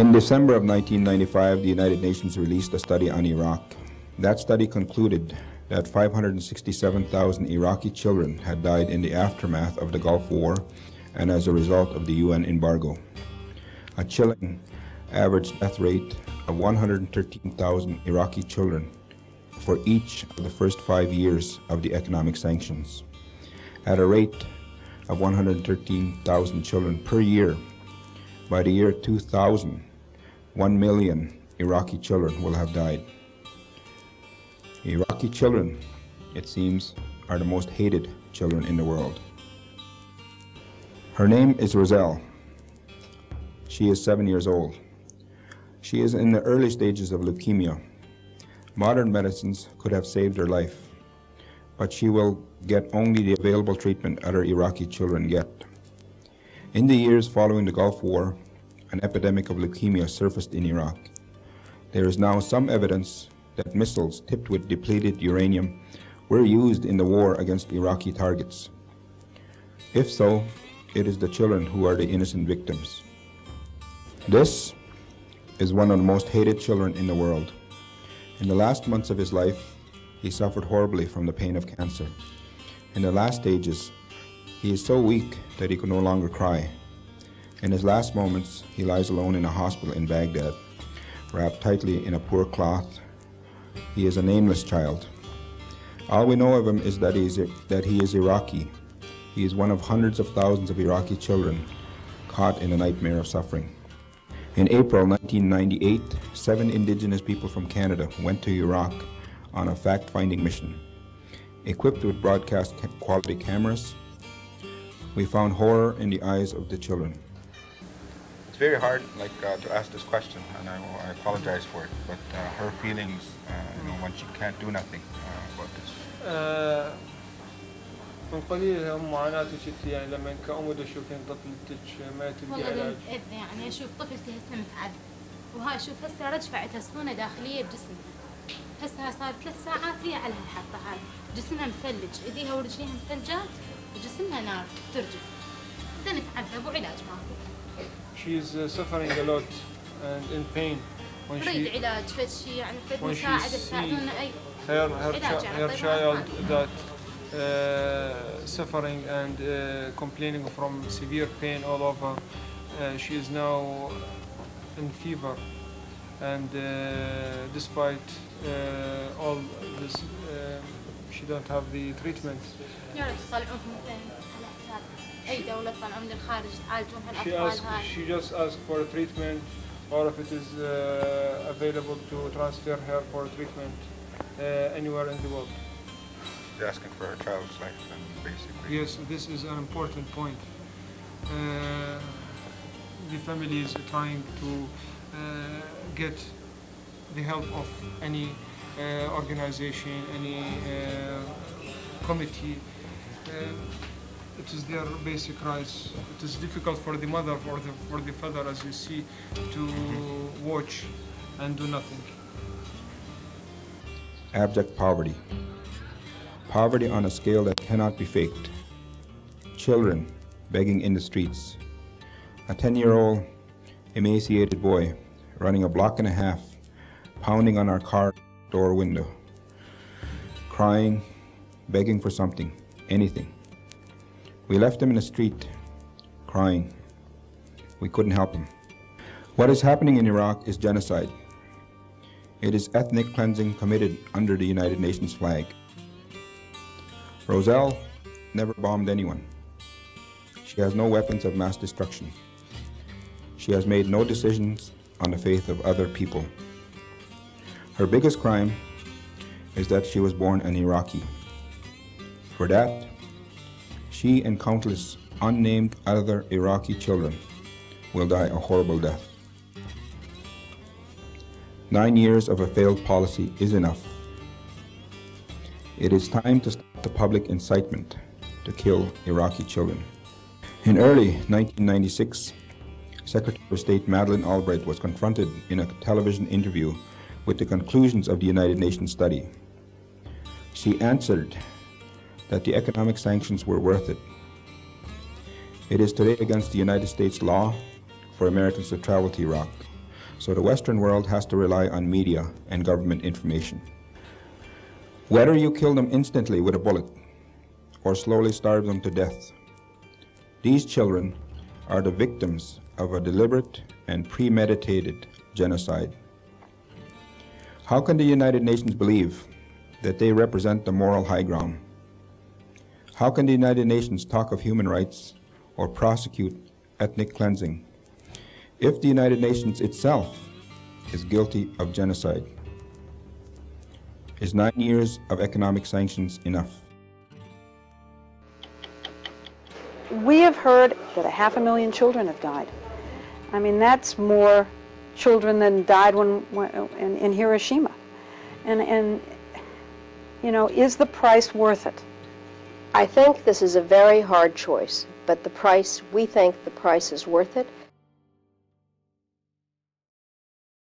In December of 1995, the United Nations released a study on Iraq. That study concluded that 567,000 Iraqi children had died in the aftermath of the Gulf War and as a result of the UN embargo. A chilling average death rate of 113,000 Iraqi children for each of the first 5 years of the economic sanctions. At a rate of 113,000 children per year, by the year 2000, 1 million Iraqi children will have died. Iraqi children, it seems, are the most hated children in the world. Her name is Roselle. She is 7 years old. She is in the early stages of leukemia. Modern medicines could have saved her life, but she will get only the available treatment other Iraqi children get. In the years following the Gulf War, an epidemic of leukemia surfaced in Iraq. There is now some evidence that missiles tipped with depleted uranium were used in the war against Iraqi targets. If so, it is the children who are the innocent victims. This is one of the most hated children in the world. In the last months of his life, he suffered horribly from the pain of cancer. In the last stages, he is so weak that he could no longer cry. In his last moments, he lies alone in a hospital in Baghdad, wrapped tightly in a poor cloth. He is a nameless child. All we know of him is that he is Iraqi. He is one of hundreds of thousands of Iraqi children caught in a nightmare of suffering. In April 1998, 7 indigenous people from Canada went to Iraq on a fact-finding mission. Equipped with broadcast quality cameras, we found horror in the eyes of the children. It's very hard to ask this question, and I apologize for it, but her feelings, when she can't do nothing about this. من قليل معاناتك انت يعني لما كأم تشوفين طفلتك ما تلقى علاج. يعني اشوف طفلتي هسه متعذب، وهاي شوف هسه رجفعتها سخونه داخليه بجسمها. هسه صار 3 ساعات ريا على الحطه هاي، جسمها مثلج، ايديها ورجليها مثلجات وجسمها نار ترجف. بدنا نتعذب وعلاج ماكو. She is suffering a lot and in pain. تريد علاج فد شيء يعني فد مساعده تساعدونا اي. Her child that suffering and complaining from severe pain all over. She is now in fever, and despite all this, she don't have the treatment. She just asked for a treatment, or if it is available to transfer her for treatment anywhere in the world. She's asking for her child's life, basically. Yes, this is an important point. The family is trying to get the help of any organization, any committee. It is their basic rights. It is difficult for the mother, for the father, as you see, to watch and do nothing. Abject poverty. Poverty on a scale that cannot be faked. Children begging in the streets. A 10-year-old emaciated boy running a block and a half, pounding on our car door window, crying, begging for something, anything. We left him in the street, crying. We couldn't help him. What is happening in Iraq is genocide. It is ethnic cleansing committed under the United Nations flag. Roselle never bombed anyone. She has no weapons of mass destruction. She has made no decisions on the faith of other people. Her biggest crime is that she was born an Iraqi. For that, she and countless unnamed other Iraqi children will die a horrible death. 9 years of a failed policy is enough. It is time to stop the public incitement to kill Iraqi children. In early 1996, Secretary of State Madeleine Albright was confronted in a television interview with the conclusions of the United Nations study. She answered that the economic sanctions were worth it. It is today against the United States law for Americans to travel to Iraq, so the Western world has to rely on media and government information. Whether you kill them instantly with a bullet or slowly starve them to death, these children are the victims of a deliberate and premeditated genocide. How can the United Nations believe that they represent the moral high ground? How can the United Nations talk of human rights or prosecute ethnic cleansing if the United Nations itself is guilty of genocide? Is 9 years of economic sanctions enough? We have heard that 500,000 children have died. I mean, that's more children than died in Hiroshima. And you know, is the price worth it? I think this is a very hard choice, but we think the price is worth it.